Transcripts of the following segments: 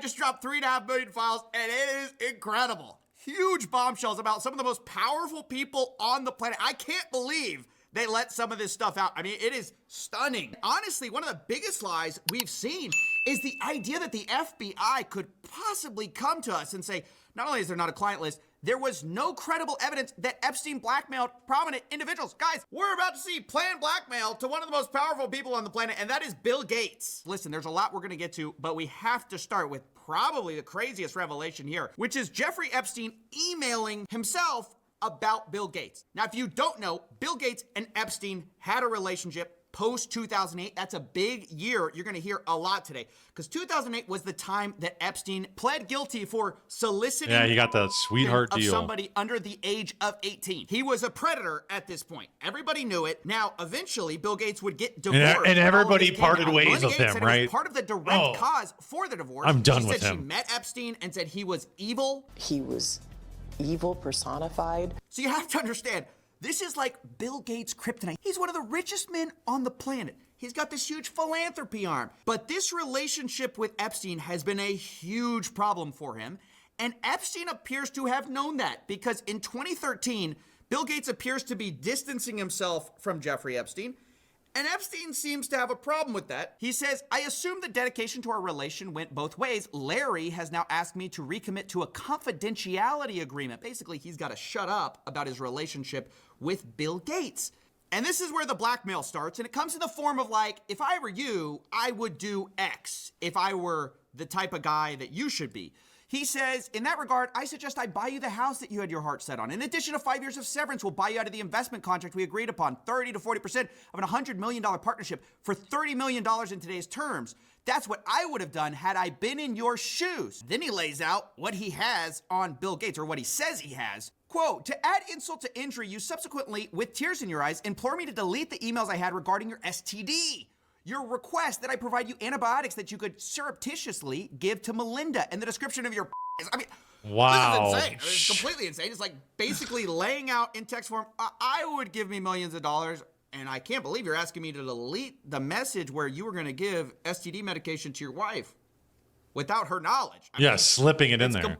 just dropped 3.5 million files, and it is incredible. Huge bombshells about some of the most powerful people on the planet. I can't believe they let some of this stuff out. I mean, it is stunning. Honestly, one of the biggest lies we've seen is the idea that the FBI could possibly come to us and say, not only is there not a client list, there was no credible evidence that Epstein blackmailed prominent individuals. Guys, we're about to see planned blackmail to one of the most powerful people on the planet, and that is Bill Gates. Listen, there's a lot we're gonna get to, but we have to start with probably the craziest revelation here, which is Jeffrey Epstein emailing himself about Bill Gates. Now, if you don't know, Bill Gates and Epstein had a relationship post 2008. That's a big year. You're gonna hear a lot today, because 2008 was the time that Epstein pled guilty for soliciting. Yeah, he got the sweetheart of deal. Somebody under the age of 18. He was a predator at this point. Everybody knew it. Now, eventually, Bill Gates would get divorced. And everybody parted ways with him, right? It was part of the direct cause for the divorce. I'm done with him. She met Epstein and said he was evil. He was evil personified. So you have to understand, this is like Bill Gates' kryptonite. He's one of the richest men on the planet. He's got this huge philanthropy arm. But this relationship with Epstein has been a huge problem for him. And Epstein appears to have known that, because in 2013, Bill Gates appears to be distancing himself from Jeffrey Epstein. And Epstein seems to have a problem with that. He says, I assume the dedication to our relation went both ways. Larry has now asked me to recommit to a confidentiality agreement. Basically, he's got to shut up about his relationship with Bill Gates. And this is where the blackmail starts. And it comes in the form of like, if I were you, I would do X if I were the type of guy that you should be. He says, in that regard, I suggest I buy you the house that you had your heart set on. In addition to 5 years of severance, we'll buy you out of the investment contract we agreed upon, 30 to 40% of an $100 million partnership for $30 million in today's terms. That's what I would have done had I been in your shoes. Then he lays out what he has on Bill Gates, or what he says he has. Quote, to add insult to injury, you subsequently, with tears in your eyes, implore me to delete the emails I had regarding your STD. Your request that I provide you antibiotics that you could surreptitiously give to Melinda, and the description of your I mean, wow. this is insane. It's completely insane. It's like basically laying out in text form, I would give me millions of dollars, and I can't believe you're asking me to delete the message where you were going to give STD medication to your wife without her knowledge. I mean, slipping it in there.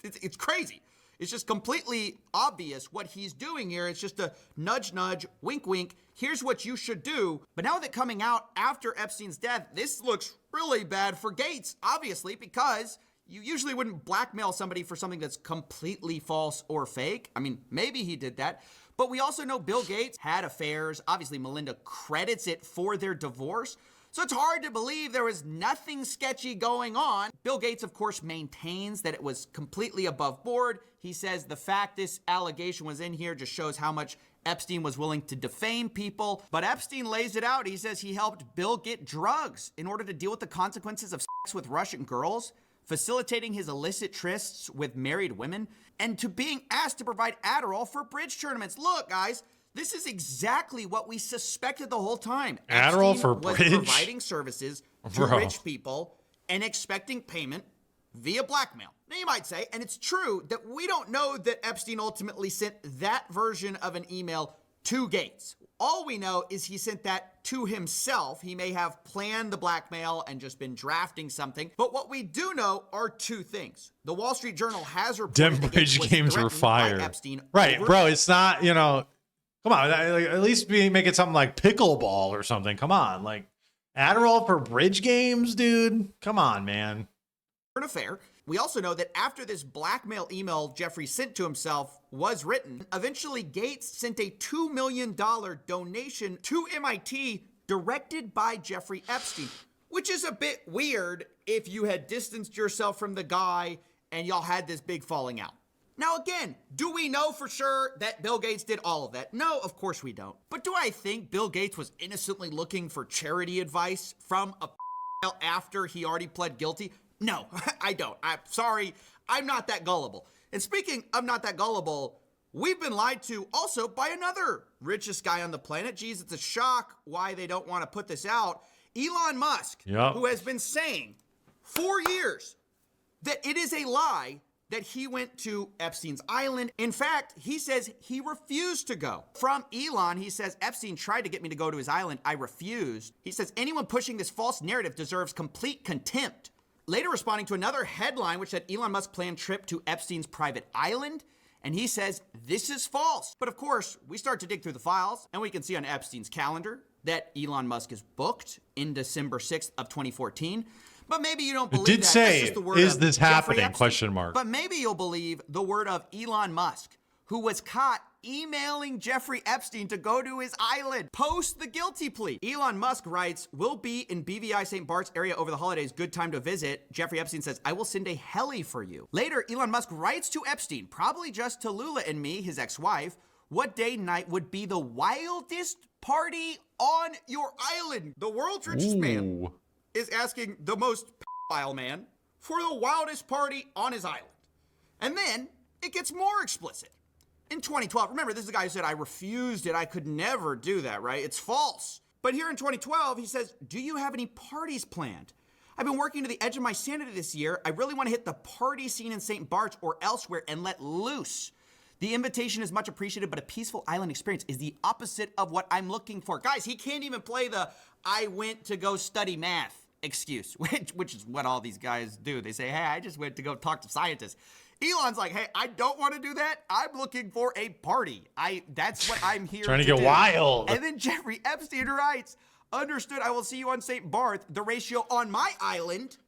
It's crazy. It's just completely obvious what he's doing here. It's just a nudge, nudge, wink, wink. Here's what you should do. But now that coming out after Epstein's death, this looks really bad for Gates, obviously, because you usually wouldn't blackmail somebody for something that's completely false or fake. I mean, maybe he did that. But we also know Bill Gates had affairs. Obviously, Melinda credits it for their divorce. So it's hard to believe there was nothing sketchy going on. Bill Gates, of course, maintains that it was completely above board. He says the fact this allegation was in here just shows how much Epstein was willing to defame people. But Epstein lays it out. He says he helped Bill get drugs in order to deal with the consequences of sex with Russian girls, facilitating his illicit trysts with married women, and to being asked to provide Adderall for bridge tournaments. Look, guys, this is exactly what we suspected the whole time. Adderall Epstein for was bridge? providing services to rich people and expecting payment via blackmail. Now you might say, and it's true, that we don't know that Epstein ultimately sent that version of an email to Gates. All we know is he sent that to himself. He may have planned the blackmail and just been drafting something. But what we do know are two things. The Wall Street Journal has reported Dem that bridge Gates was games were threatened by fire. Epstein Right, over- bro. It's not, come on. At least make it something like pickleball or something. Come on. Like Adderall for bridge games, dude. Come on, man. An affair. We also know that after this blackmail email Jeffrey sent to himself was written, eventually Gates sent a $2 million donation to MIT directed by Jeffrey Epstein, which is a bit weird if you had distanced yourself from the guy and y'all had this big falling out. Now again, do we know for sure that Bill Gates did all of that? No, of course we don't. But do I think Bill Gates was innocently looking for charity advice from a after he already pled guilty? No, I don't. I'm sorry. I'm not that gullible. And speaking of not that gullible, we've been lied to also by another richest guy on the planet. Geez, it's a shock why they don't want to put this out. Elon Musk, who has been saying for years that it is a lie that he went to Epstein's island. In fact, he says he refused to go. From Elon, he says, Epstein tried to get me to go to his island. I refused. He says, anyone pushing this false narrative deserves complete contempt. later responding to another headline which said Elon Musk planned trip to Epstein's private island. And he says, this is false. But of course, we start to dig through the files and we can see on Epstein's calendar that Elon Musk is booked in December 6th of 2014. But maybe you don't believe It did that. say, That's just the word is of this Jeffrey happening? Epstein. Question mark. But maybe you'll believe the word of Elon Musk, who was caught emailing Jeffrey Epstein to go to his island post the guilty plea. Elon Musk writes, "Will be in BVI St. Bart's area over the holidays. Good time to visit." Jeffrey Epstein says, "I will send a heli for you." Later, Elon Musk writes to Epstein, probably just to Lula and me, his ex-wife, what day night would be the wildest party on your island? The world's richest man is asking the most pedophile man for the wildest party on his island. And then it gets more explicit. In 2012, remember, this is the guy who said, I refused it. I could never do that, right? It's false. But here in 2012, he says, do you have any parties planned? I've been working to the edge of my sanity this year. I really want to hit the party scene in St. Bart's or elsewhere and let loose. The invitation is much appreciated, but a peaceful island experience is the opposite of what I'm looking for. Guys, he can't even play the I went to go study math excuse, which is what all these guys do. They say, hey, I just went to go talk to scientists. Elon's like, hey, I don't want to do that. I'm looking for a party. That's what I'm here Trying to get do. wild. And then Jeffrey Epstein writes, understood, I will see you on St. Barth. The ratio on my island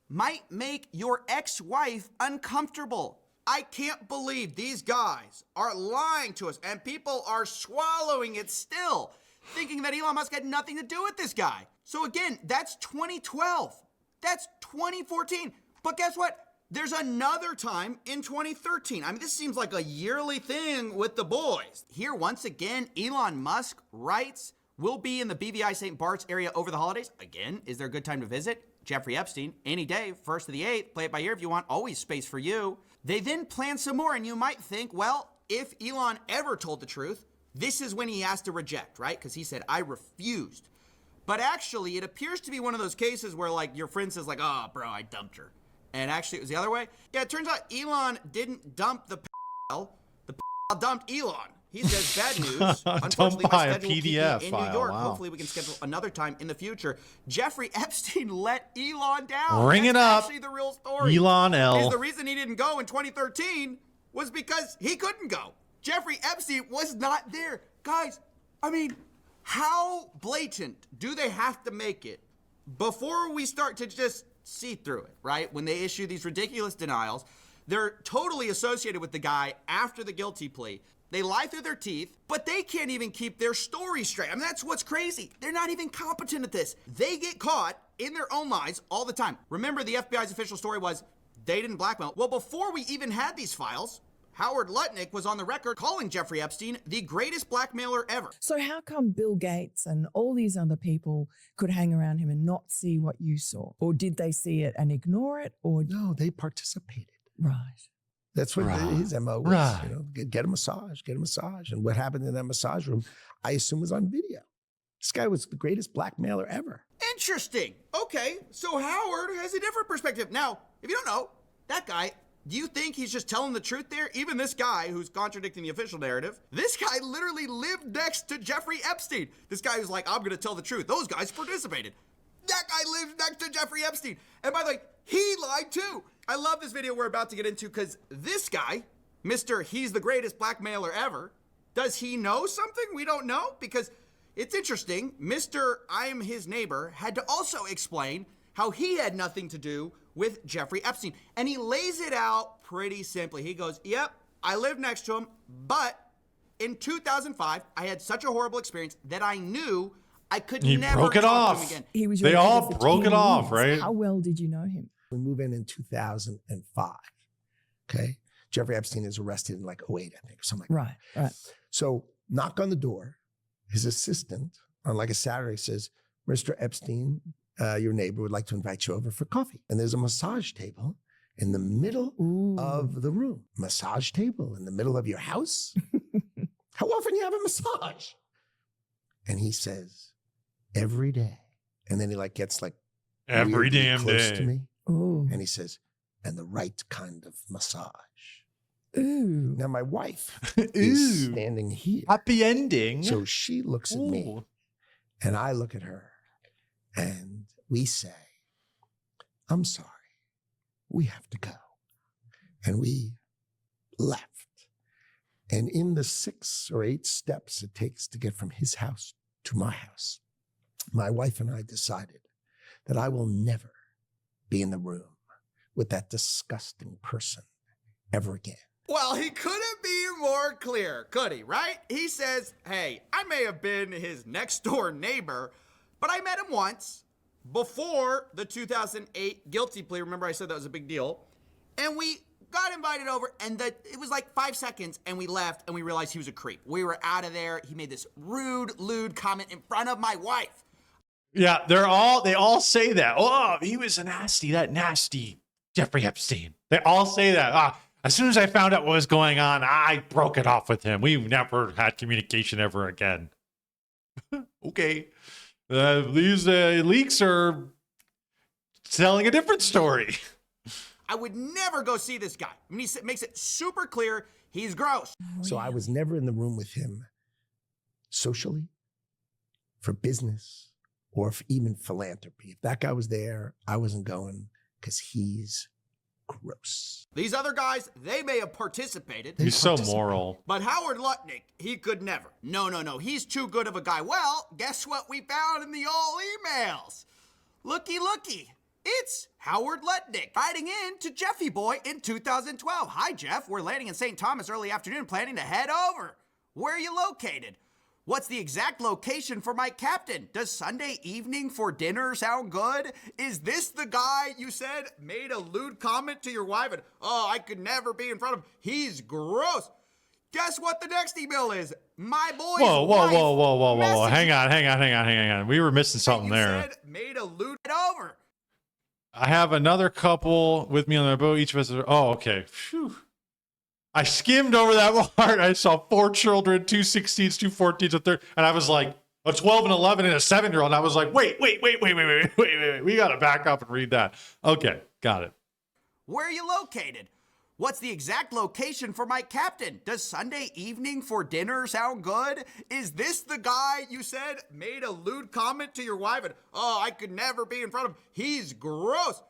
might make your ex-wife uncomfortable. I can't believe these guys are lying to us and people are swallowing it still, thinking that Elon Musk had nothing to do with this guy. So again, that's 2012. That's 2014. But guess what? There's another time in 2013. I mean, this seems like a yearly thing with the boys. Here, once again, Elon Musk writes, we'll be in the BVI St. Bart's area over the holidays. Again, is there a good time to visit? Jeffrey Epstein, any day, 1st to the 8th, play it by ear if you want, always space for you. They then plan some more, and you might think, well, if Elon ever told the truth, this is when he has to reject, right? Because he said, I refused. But actually, it appears to be one of those cases where, like, your friend says, like, oh, bro, I dumped her. And actually, it was the other way. Yeah, it turns out Elon didn't dump the The dumped Elon. He says bad news. Unfortunately, my schedule will keep me in New York. Wow. Hopefully, we can schedule another time in the future. Jeffrey Epstein let Elon down. Ring That's it up. actually the real story. Elon L. Is the reason he didn't go in 2013 was because he couldn't go. Jeffrey Epstein was not there. Guys, I mean, how blatant do they have to make it before we start to just see through it, right? When they issue these ridiculous denials, they're totally associated with the guy after the guilty plea. They lie through their teeth, but they can't even keep their story straight. I mean, that's what's crazy. They're not even competent at this. They get caught in their own lies all the time. Remember, the FBI's official story was they didn't blackmail. Well, before we even had these files, Howard Lutnick was on the record calling Jeffrey Epstein the greatest blackmailer ever. So how come Bill Gates and all these other people could hang around him and not see what you saw? Or did they see it and ignore it? Or No, they participated. right. That's what Right. his MO was. Right. You know, get a massage, get a massage. And what happened in that massage room, I assume was on video. This guy was the greatest blackmailer ever. Interesting. Okay, so Howard has a different perspective. Now, if you don't know, that guy, do you think he's just telling the truth there? Even this guy who's contradicting the official narrative, this guy literally lived next to Jeffrey Epstein. This guy who's like, I'm gonna tell the truth. Those guys participated. That guy lives next to Jeffrey Epstein. And by the way, he lied too. I love this video we're about to get into because this guy, Mr. He's the greatest blackmailer ever, does he know something we don't know? Because it's interesting, Mr. I'm his neighbor had to also explain how he had nothing to do with Jeffrey Epstein. And he lays it out pretty simply. He goes, yep, I lived next to him, but in 2005, I had such a horrible experience that I knew I could He never broke it talk off. to him again. He was They your all neighbor for broke it 10 off, years. right? How well did you know him? We move in 2005. Okay. Jeffrey Epstein is arrested in like 08, I think, or something like Right, right. that. So knock on the door. His assistant on like a Saturday says, Mr. Epstein, your neighbor would like to invite you over for coffee. And there's a massage table in the middle Ooh. of the room. Massage table in the middle of your house? How often you have a massage? And he says, every day. And then he like gets like Every weirdly damn close to day. me. Ooh. And he says, and the right kind of massage. Ooh. Now my wife is Ooh. standing here. Happy ending. So she looks at me Ooh. and I look at her and we say, I'm sorry. we have to go. And we left. And in the 6 or 8 steps it takes to get from his house to my house, my wife and I decided that I will never be in the room with that disgusting person ever again. Well, he couldn't be more clear, could he, right? He says, hey, I may have been his next door neighbor, but I met him once before the 2008 guilty plea. Remember I said that was a big deal? And we got invited over, and it was like 5 seconds, and we left, and we realized he was a creep. We were out of there. He made this rude, lewd comment in front of my wife. Yeah, they all say that. Oh, he was that nasty Jeffrey Epstein. They all say that. As soon as I found out what was going on, I broke it off with him. We've never had communication ever again. Okay. These leaks are telling a different story. I would never go see this guy. I mean, he makes it super clear he's gross. So I was never in the room with him socially, for business, or even philanthropy. If that guy was there, I wasn't going because he's gross. These other guys, they may have participated. He's so moral. But Howard Lutnick, he could never. No. He's too good of a guy. Well, guess what we found in the old emails? Looky. It's Howard Lutnick writing in to Jeffy Boy in 2012. Hi, Jeff. We're landing in St. Thomas early afternoon, planning to head over. Where are you located? What's the exact location for my captain? Does Sunday evening for dinner sound good? Is this the guy you said made a lewd comment to your wife and, oh, I could never be in front of him? He's gross. Guess what the next email is? My boy's wife. Whoa. Hang on. We were missing something there. Said made a lewd over. I have another couple with me on the boat. Each of us are, oh, okay. Phew. I skimmed over that part. I saw 4 children, 2 16s, 2 14s, a third, and I was like, a 12 and 11 and a 7-year-old. And I was like, wait. We got to back up and read that. Okay, got it. Where are you located? What's the exact location for my captain? Does Sunday evening for dinner sound good? Is this the guy you said made a lewd comment to your wife and, oh, I could never be in front of him? He's gross.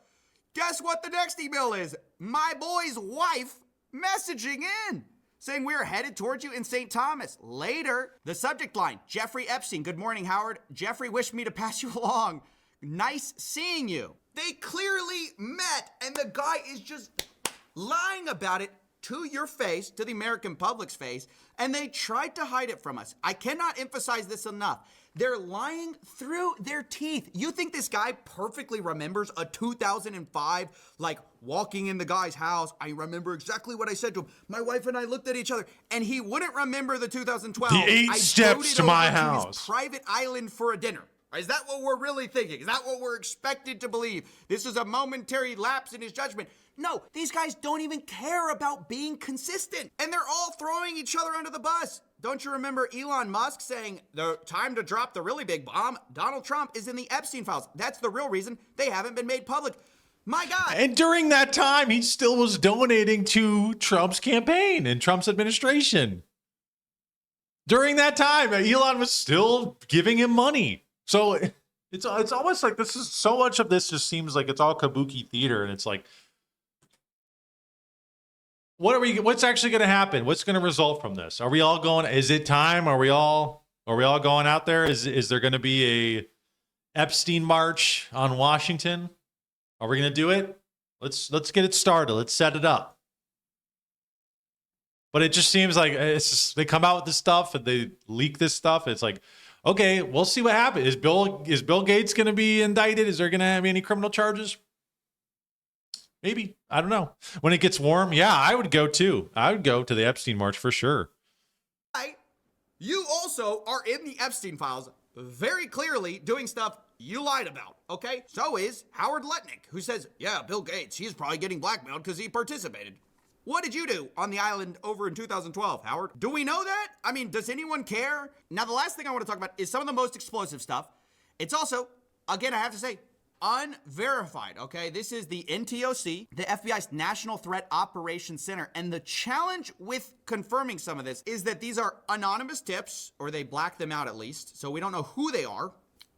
Guess what the next email is? My boy's wife messaging in, saying we're headed towards you in St. Thomas. Later, the subject line, Jeffrey Epstein. Good morning, Howard. Jeffrey wished me to pass you along. Nice seeing you. They clearly met, and the guy is just lying about it to your face, to the American public's face, and they tried to hide it from us. I cannot emphasize this enough. They're lying through their teeth. You think this guy perfectly remembers a 2005, like walking in the guy's house? I remember exactly what I said to him. My wife and I looked at each other, and he wouldn't remember the 2012. The 8 steps to my house. His private island for a dinner. Is that what we're really thinking? Is that what we're expected to believe? This is a momentary lapse in his judgment. No, these guys don't even care about being consistent. And they're all throwing each other under the bus. Don't you remember Elon Musk saying, the time to drop the really big bomb? Donald Trump is in the Epstein files. That's the real reason they haven't been made public. My God. And during that time, he still was donating to Trump's campaign and Trump's administration. During that time, Elon was still giving him money. So it's almost like this is so much of this just seems like it's all kabuki theater, and it's like, what's actually going to happen? What's going to result from this? Are we all going? Is it time? Are we all going out there? Is there going to be a Epstein march on Washington? Are we going to do it? Let's get it started. Let's set it up. But it just seems like they come out with this stuff and they leak this stuff. It's like, okay, we'll see what happens. Is Bill Gates going to be indicted? Is there going to have any criminal charges? Maybe. I don't know. When it gets warm, yeah, I would go too. I would go to the Epstein march for sure. You also are in the Epstein files, very clearly doing stuff you lied about, okay? So is Howard Lutnick, who says, yeah, Bill Gates, he's probably getting blackmailed because he participated. What did you do on the island over in 2012, Howard? Do we know that? I mean, does anyone care? Now, the last thing I want to talk about is some of the most explosive stuff. It's also, again, I have to say, unverified, okay? This is the NTOC, the FBI's National Threat Operations Center. And the challenge with confirming some of this is that these are anonymous tips, or they black them out at least, so we don't know who they are,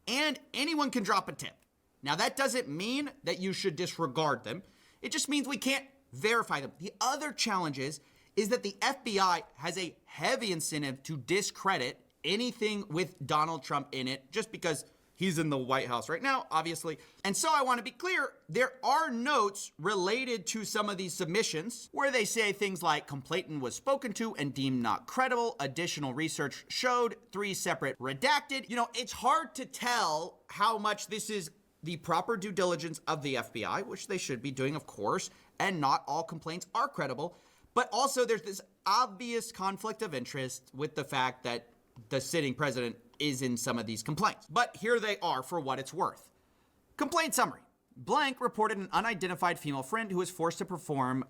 and anyone can drop a tip. Now, that doesn't mean that you should disregard them. It just means we can't verify them. The other challenge is that the FBI has a heavy incentive to discredit anything with Donald Trump in it, just because he's in the White House right now, obviously. And so I want to be clear, there are notes related to some of these submissions where they say things like complainant was spoken to and deemed not credible. Additional research showed 3 separate redacted. You know, it's hard to tell how much this is the proper due diligence of the FBI, which they should be doing, of course, and not all complaints are credible. But also there's this obvious conflict of interest with the fact that the sitting president is in some of these complaints. But here they are for what it's worth. Complaint summary. Blank reported an unidentified female friend who was forced to perform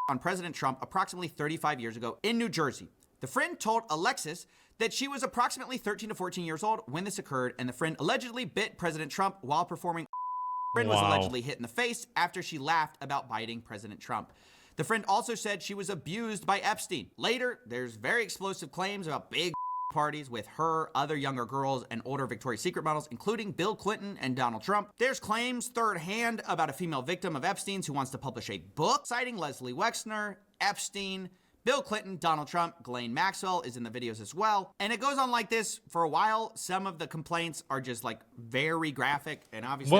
on President Trump approximately 35 years ago in New Jersey. The friend told Alexis that she was approximately 13 to 14 years old when this occurred, and the friend allegedly bit President Trump while performing. The friend was allegedly hit in the face after she laughed about biting President Trump. The friend also said she was abused by Epstein. Later, there's very explosive claims about big parties with her, other younger girls, and older Victoria's Secret models, including Bill Clinton and Donald Trump. There's claims third hand about a female victim of Epstein's who wants to publish a book citing Leslie Wexner, Epstein, Bill Clinton, Donald Trump, Ghislaine Maxwell is in the videos as well. And it goes on like this for a while. Some of the complaints are just like very graphic, and obviously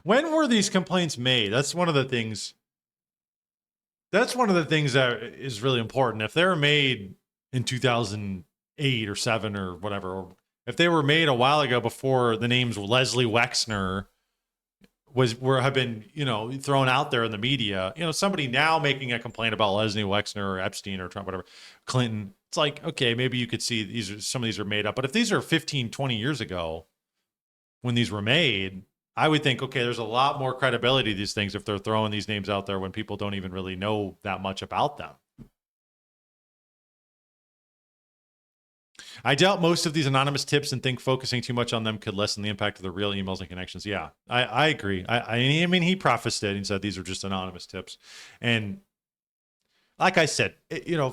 when were these complaints made? That's one of the things that is really important. If they were made in 2008 or 7 or whatever, or if they were made a while ago before the names Leslie Wexner have been, thrown out there in the media, somebody now making a complaint about Leslie Wexner or Epstein or Trump, whatever, Clinton, it's like, okay, maybe you could see some of these are made up. But if these are 15, 20 years ago when these were made, I would think, okay, there's a lot more credibility to these things if they're throwing these names out there when people don't even really know that much about them. I doubt most of these anonymous tips and think focusing too much on them could lessen the impact of the real emails and connections. Yeah, I agree. I mean, he prefaced it and said these are just anonymous tips. And like I said,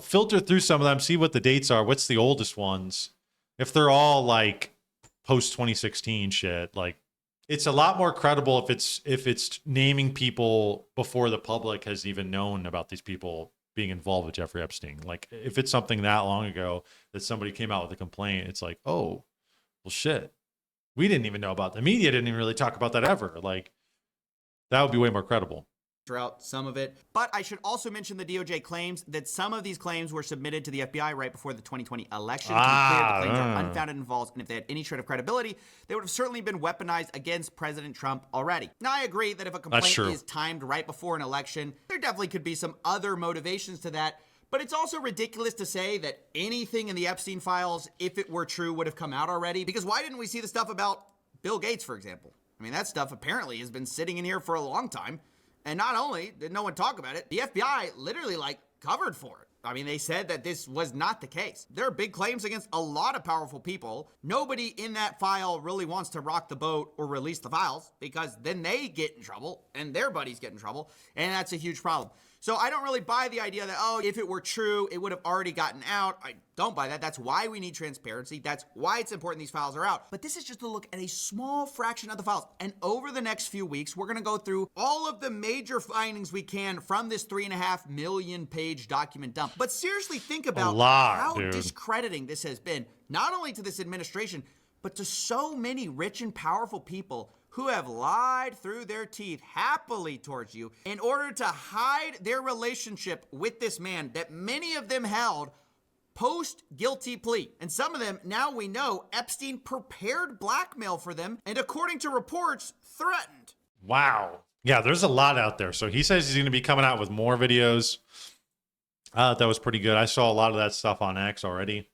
filter through some of them, see what the dates are. What's the oldest ones? If they're all like post 2016 shit, like it's a lot more credible if it's naming people before the public has even known about these people being involved with Jeffrey Epstein. Like if it's something that long ago that somebody came out with a complaint, it's like, oh, well, shit. We didn't even know about the media. Didn't even really talk about that ever. Like that would be way more credible. Throughout some of it. But I should also mention the DOJ claims that some of these claims were submitted to the FBI right before the 2020 election. To be clear, the claims are unfounded and false, and if they had any shred of credibility, they would have certainly been weaponized against President Trump already. Now, I agree that if a complaint is timed right before an election, there definitely could be some other motivations to that. But it's also ridiculous to say that anything in the Epstein files, if it were true, would have come out already. Because why didn't we see the stuff about Bill Gates, for example? I mean, that stuff apparently has been sitting in here for a long time. And not only did no one talk about it, the FBI literally covered for it. I mean, they said that this was not the case. There are big claims against a lot of powerful people. Nobody in that file really wants to rock the boat or release the files because then they get in trouble and their buddies get in trouble. And that's a huge problem. So I don't really buy the idea that, oh, if it were true, it would have already gotten out. I don't buy that. That's why we need transparency. That's why it's important these files are out. But this is just a look at a small fraction of the files. And over the next few weeks, we're going to go through all of the major findings we can from this 3.5 million page document dump. But seriously, think about how discrediting this has been, not only to this administration, but to so many rich and powerful people who have lied through their teeth happily towards you in order to hide their relationship with this man that many of them held post-guilty plea. And some of them, now we know, Epstein prepared blackmail for them and, according to reports, threatened. Wow. Yeah, there's a lot out there. So he says he's going to be coming out with more videos. That was pretty good. I saw a lot of that stuff on X already.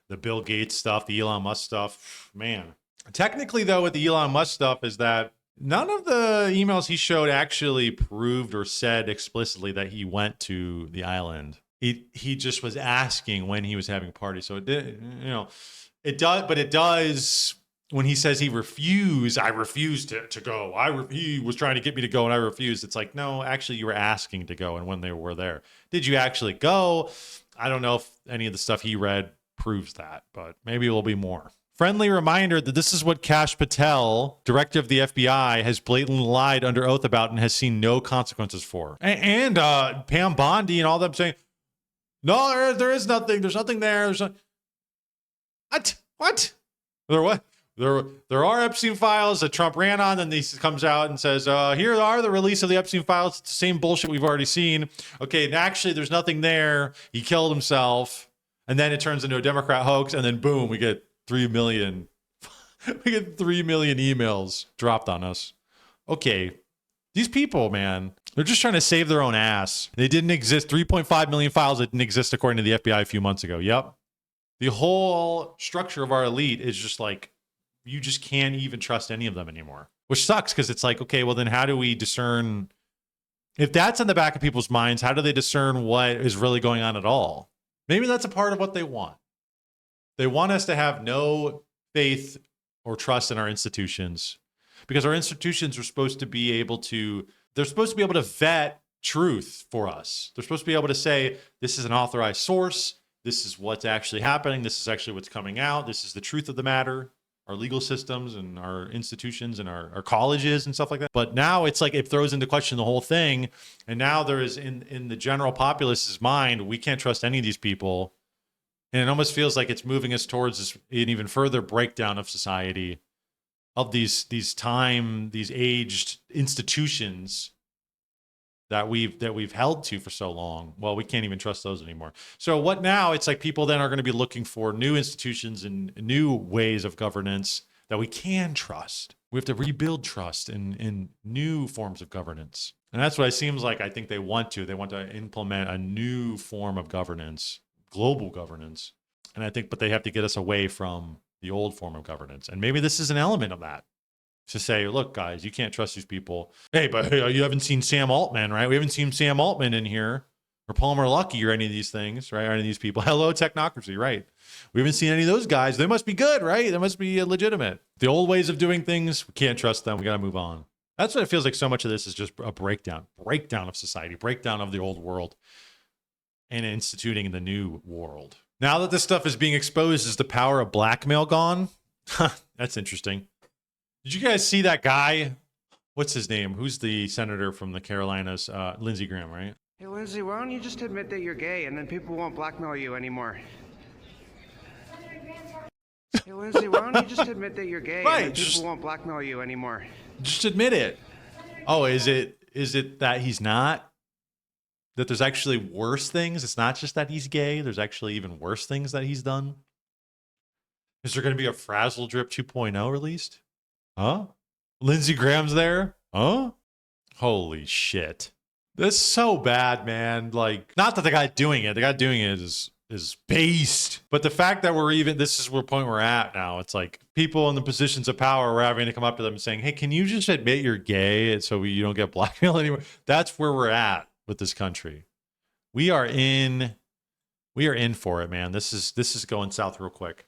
The Bill Gates stuff, the Elon Musk stuff, man. Technically, though, with the Elon Musk stuff is that none of the emails he showed actually proved or said explicitly that he went to the island. He just was asking when he was having parties. So it did, it does, but it does when he says he refused. I refused to go. He was trying to get me to go, and I refused. It's like, no, actually, you were asking to go, and when they were there, did you actually go? I don't know if any of the stuff he read proves that, but maybe it will be more. Friendly reminder that this is what Kash Patel, director of the FBI, has blatantly lied under oath about and has seen no consequences for. And Pam Bondi and all them saying, no, there is nothing. There's nothing there. There's not. What? There what? There are Epstein files that Trump ran on, and he comes out and says, here are the release of the Epstein files. It's the same bullshit we've already seen. Okay, and actually there's nothing there. He killed himself. And then it turns into a Democrat hoax, and then boom, we get 3 million. We get 3 million emails dropped on us. Okay. These people, man, they're just trying to save their own ass. They didn't exist. 3.5 million files that didn't exist according to the FBI a few months ago. Yep. The whole structure of our elite is just like, you just can't even trust any of them anymore, which sucks because it's like, okay, well then how do we discern? If that's in the back of people's minds, how do they discern what is really going on at all? Maybe that's a part of what they want. They want us to have no faith or trust in our institutions because our institutions are supposed to be able to, they're supposed to be able to vet truth for us. They're supposed to be able to say, this is an authorized source. This is what's actually happening. This is actually what's coming out. This is the truth of the matter. Our legal systems and our institutions and our colleges and stuff like that. But now it's like it throws into question the whole thing. And now there is in the general populace's mind, we can't trust any of these people. And it almost feels like it's moving us towards an even further breakdown of society, of these aged institutions that we've held to for so long. Well, we can't even trust those anymore. So what now? It's like people then are going to be looking for new institutions and new ways of governance that we can trust. We have to rebuild trust in new forms of governance. And that's what it seems like. I think they want to implement a new form of governance, global governance. And I think, but they have to get us away from the old form of governance. And maybe this is an element of that. To say, look, guys, you can't trust these people. Hey, but you haven't seen Sam Altman, right? We haven't seen Sam Altman in here, or Palmer Luckey, or any of these things, right? Or any of these people. Hello, technocracy, right? We haven't seen any of those guys. They must be good, right? They must be legitimate. The old ways of doing things, we can't trust them. We got to move on. That's what it feels like. So much of this is just a breakdown of society, breakdown of the old world, and instituting the new world. Now that this stuff is being exposed, is the power of blackmail gone? That's interesting. Did you guys see that guy? What's his name? Who's the senator from the Carolinas? Lindsey Graham, right? Hey, Lindsey, why don't you just admit that you're gay and then people won't blackmail you anymore? Hey, Lindsey, why don't you just admit that you're gay and then people won't blackmail you anymore? Just admit it. Oh, is it that he's not? That there's actually worse things? It's not just that he's gay. There's actually even worse things that he's done? Is there going to be a Frazzle Drip 2.0 released? Huh? Lindsey Graham's there? Huh? Holy shit. That's so bad, man. Like, not that the guy doing it is based. But the fact that this is the point we're at now. It's like people in the positions of power were having to come up to them and saying, hey, can you just admit you're gay so you don't get blackmailed anymore? That's where we're at with this country. We are in for it, man. This is going south real quick.